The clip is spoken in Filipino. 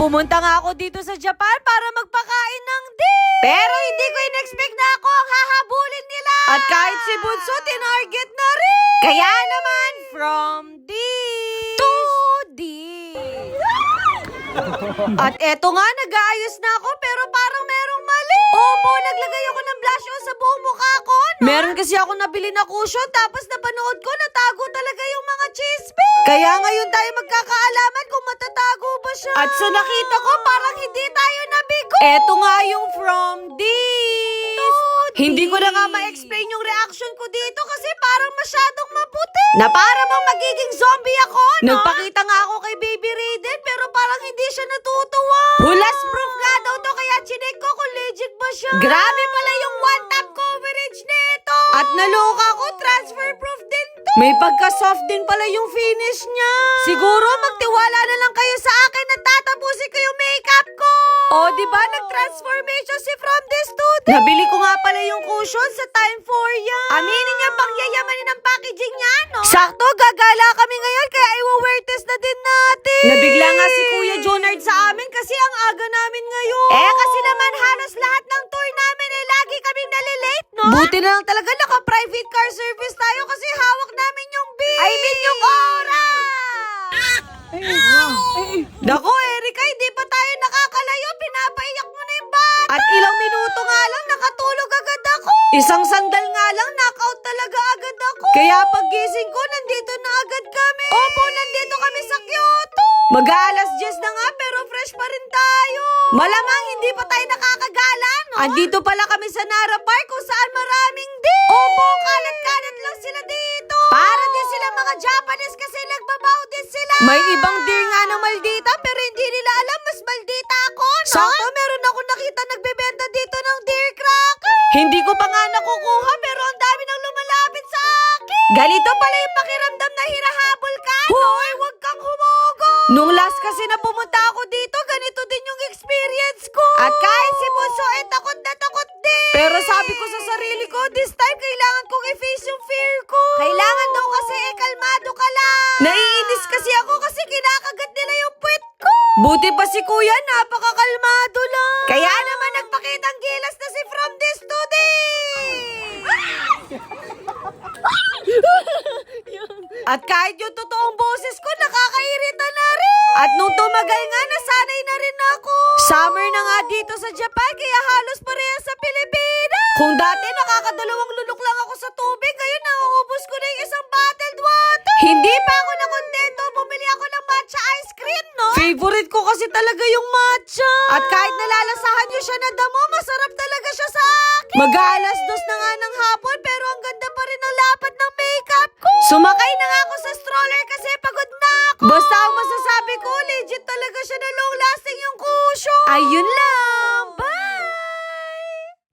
Pumunta nga ako dito sa Japan para magpakain ng dish. Pero hindi ko in-expect na ako ang hahabulin nila. At kahit si Bunso, tinarget na rin. Kaya naman, from this to this. At eto nga, nag-aayos na ako pero parang merong mali. Opo, naglagay ako ng blush on sa buong mukha ko. No? Meron kasi ako nabili na cushion tapos napanood ko natago talaga yung mga chismis. Kaya ngayon tayo magkakaalaman kung matatago ba siya. At sa nakita ko, parang hindi tayo nabigo. Eto nga yung from this. Hindi ko na nga ma-explain yung reaction ko dito kasi parang masyadong maputi. Na para bang magiging zombie ako, no? Nagpakita nga ako kay Baby Raiden pero parang hindi siya natutuwa. Hulas proof nga daw to kaya chinek ko kung legit ba siya. Grabe pala yung one-tap coverage nito. At naloka ko, transfer proof din to. May pagka-soft din pala yung finish niya. Siguro magtiwala na lang kayo sa akin na tatapusin ko yung makeup ko. O, diba nag-transformation si From This to This? Nabili ko nga pala yung cushion sa Time for yan. Aminin niya pang yayamanin ang packaging niya, no? Sakto, gagala kami ngayon kaya i-wear test na din natin. Nabigla nga si Kuya Jonard sa amin kasi ang aga namin ngayon. Kasi naman halos lahat ng tour namin lagi kaming nalilate, no? Buti na lang talaga naka-private car service tayo kasi hawak namin yung bill. I mean yung oras. Nako, Erika, hindi pa tayo nakakalayo. Pinapaiyak mo na yung bata. At ilang minuto nga lang, nakatulog agad ako. Isang sandal nga lang, knockout talaga agad ako. Kaya paggising ko, nandito na agad kami. Opo, nandito kami sa Kyoto. Mag-aalas 10 na nga, pero fresh pa rin tayo. Malamang hindi pa tayo nakakagala, no? Andito pala kami sa Nara Park kung saan maraming din. Opo, kalat-kalat lang sila dito. Para din sila mga Japanese kasi nagbabaw din sila. May ibang deer nga ng maldita pero hindi nila alam mas maldita ako, no? Sakto, meron ako nakita nagbebenta dito ng deer cracker. Hindi ko pa nga nakukuha pero ang dami nang lumalapit sa akin. Ganito pala yung pakiramdam na hirahabol ka, no? Hoy, huwag kang humugo. Nung last kasi na pumunta ako dito, ganito din yung experience ko. At kahit si Bunso ay takot na takot din. Pero sabi ko sa sarili ko, this time kailangan kong i-face yung fear ko. Kailangan daw kasi kalmado ka lang. Naiinis kasi ako kasi kinakagat nila yung puwet ko. Buti pa si Kuya, napakakalmado lang. Kaya naman nagpakitang gilas na si From This to This. At kahit yung totoong boses ko, nakakairita na rin. At nung tumagal nga, nasanay na rin ako. Summer na nga dito sa Japan, kaya halos parehas sa Pilipinas. Kung dati nakakadalawang lunok lang ako sa tubig, ngayon nauubos ko na yung isang bottled water. Hindi pa ako nakontento, bumili ako ng matcha ice cream, no? Favorite ko kasi talaga yung matcha. At kahit nalalasahan nyo siya na damo, masarap talaga siya sa akin. Mag-aalas 2 na nga ng hapon, pero ang ganda pa rin ang lapat ng makeup ko. Sumakay na nga ako sa stroller kasi pagod na ako. Basta ang masasabi ko, legit talaga siya na long lasting yung cushion. Ayun lang.